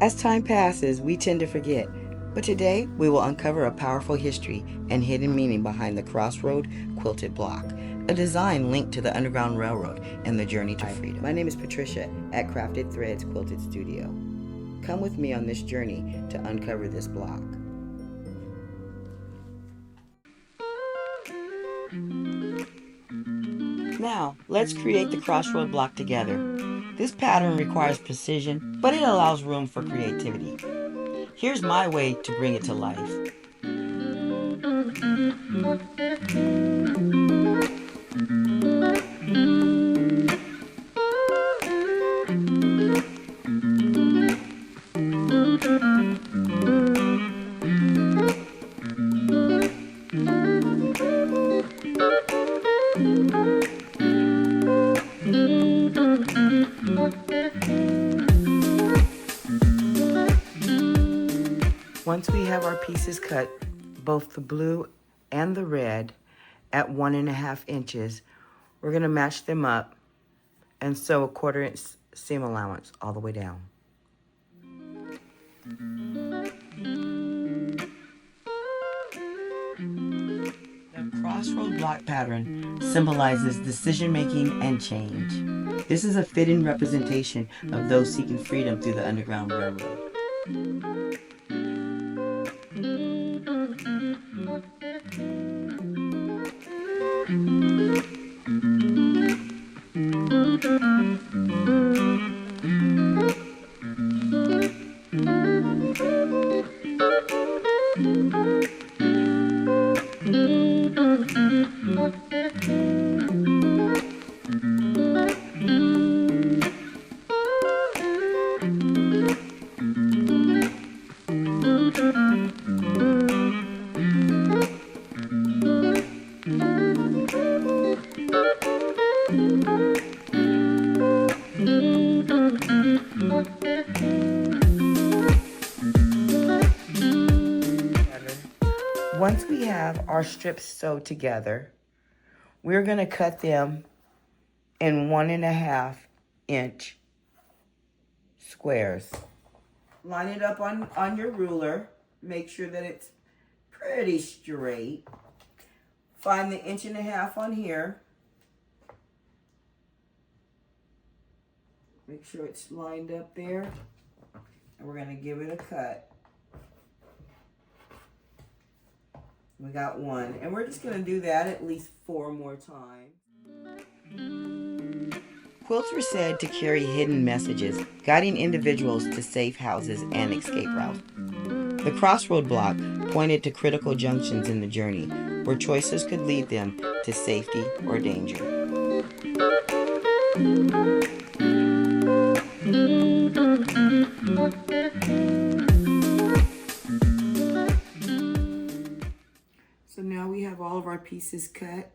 As time passes, we tend to forget, but today we will uncover a powerful history and hidden meaning behind the Crossroad Quilted Block, a design linked to the Underground Railroad and the journey to freedom. My name is Patricia at Crafted Threads Quilted Studio. Come with me on this journey to uncover this block. Now, let's create the Crossroad Block together. This pattern requires precision, but it allows room for creativity. Here's my way to bring it to life. Once we have our pieces cut, both the blue and the red, at 1.5 inches, we're going to match them up and sew a 1/4 inch seam allowance all the way down. The Crossroad Block pattern symbolizes decision-making and change. This is a fitting representation of those seeking freedom through the Underground Railroad. Once we have our strips sewed together, we're going to cut them in 1.5 inch squares. Line it up on your ruler. Make sure that it's pretty straight. Find the 1.5 inches on here. Make sure it's lined up there. And we're going to give it a cut. We got one, and we're just going to do that at least 4 more times. Quilts were said to carry hidden messages, guiding individuals to safe houses and escape routes. The Crossroad Block pointed to critical junctions in the journey, where choices could lead them to safety or danger. So now we have all of our pieces cut,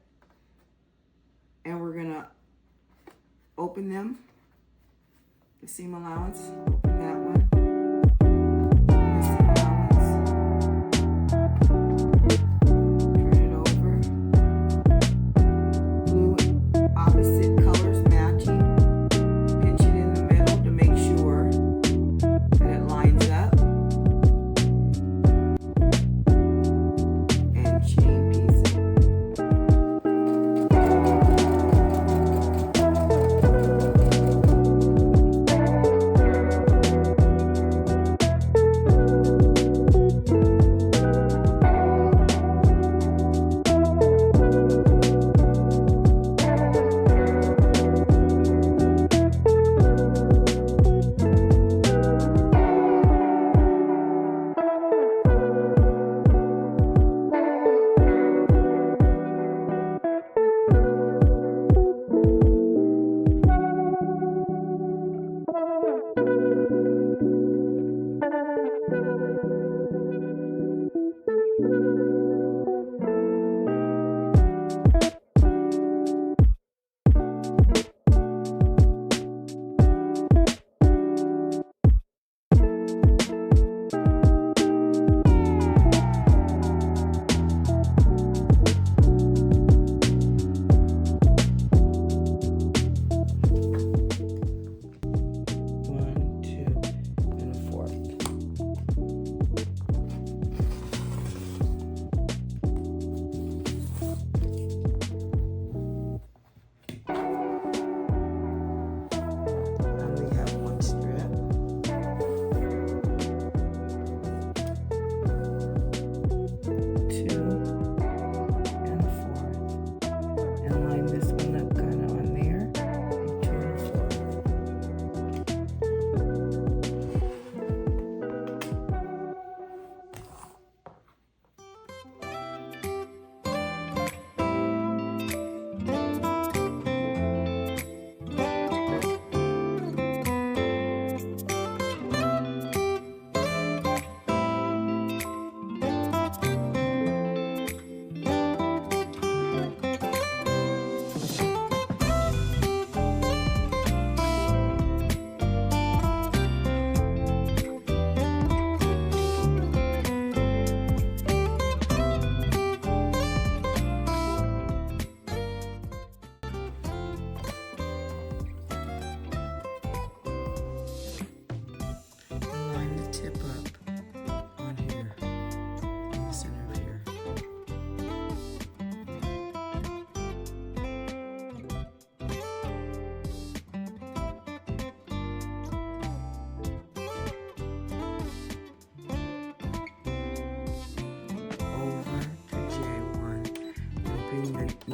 and we're gonna open them, the seam allowance, open that one, the seam allowance, turn it over, blue opposite colors matching, pinch it in the middle to make sure that it lines up. Chain piece.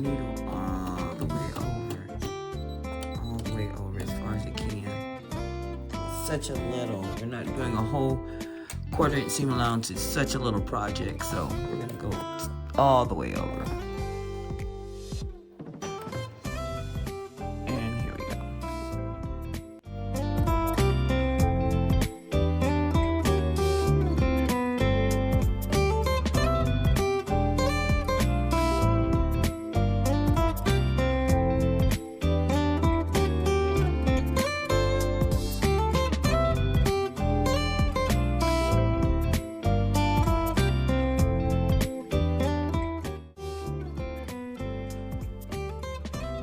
needle all the way over as far as it can. Such a little, we're not doing a whole 1/4 inch seam allowance. It's such a little project, so we're gonna go all the way over. And here we go.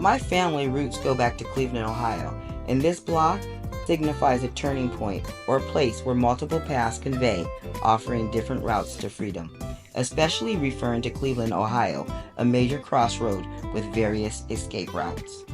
My family roots go back to Cleveland, Ohio, and this block signifies a turning point or a place where multiple paths convey, offering different routes to freedom, especially referring to Cleveland, Ohio, a major crossroad with various escape routes.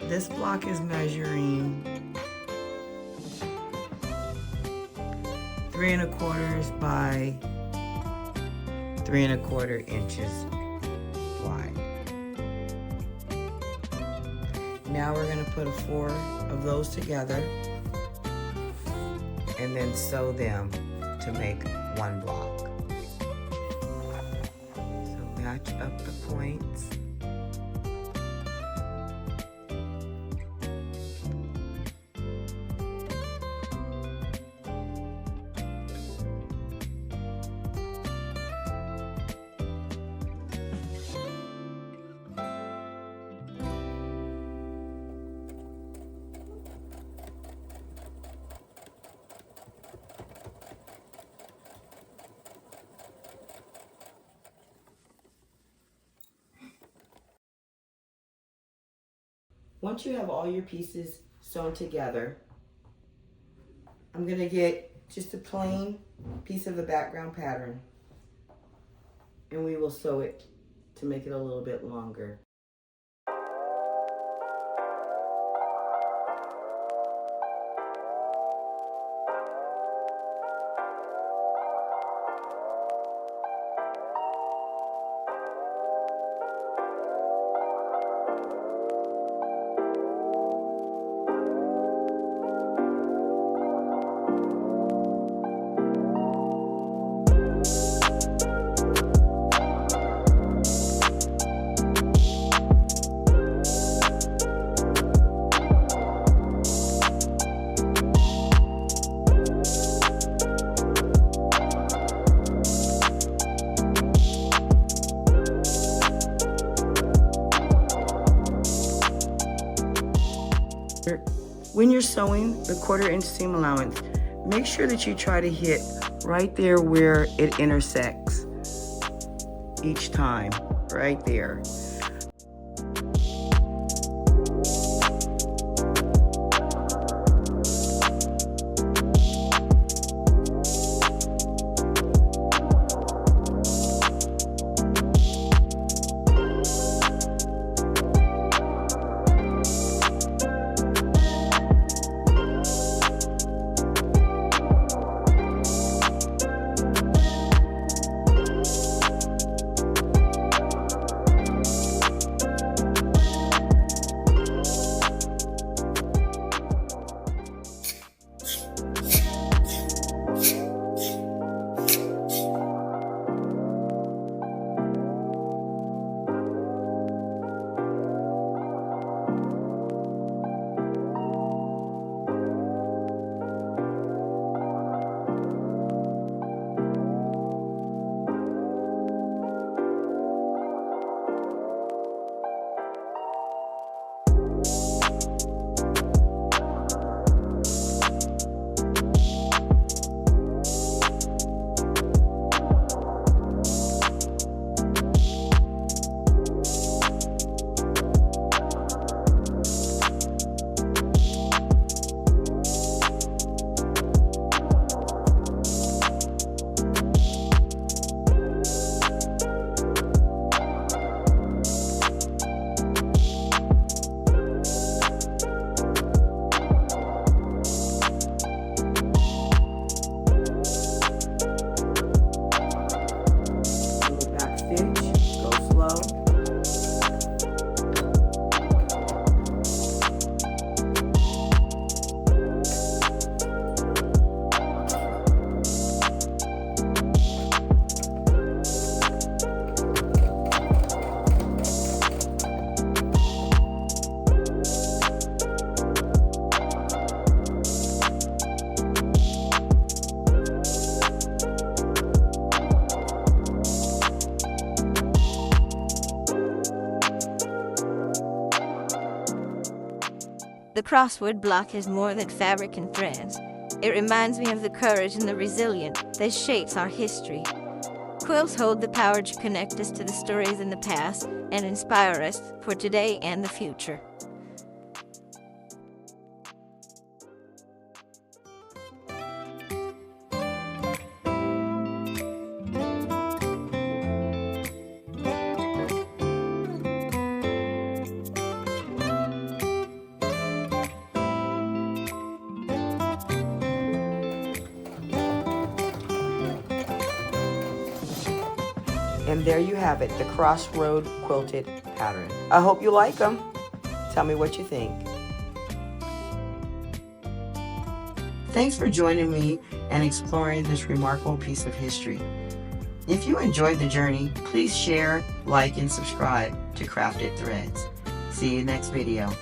This block is measuring 3 1/4 by 3 1/4 inches wide. Now we're going to put 4 of those together and then sew them to make one block. So match up the points. Once you have all your pieces sewn together, I'm going to get just a plain piece of the background pattern and we will sew it to make it a little bit longer. When you're sewing the 1/4 inch seam allowance, make sure that you try to hit right there where it intersects each time, right there. The Crossroad Block is more than fabric and threads. It reminds me of the courage and the resilience that shapes our history. Quilts hold the power to connect us to the stories in the past and inspire us for today and the future. And there you have it, the Crossroad Quilted pattern. I hope you like them. Tell me what you think. Thanks for joining me and exploring this remarkable piece of history. If you enjoyed the journey, please share, like, and subscribe to Crafted Threads. See you next video.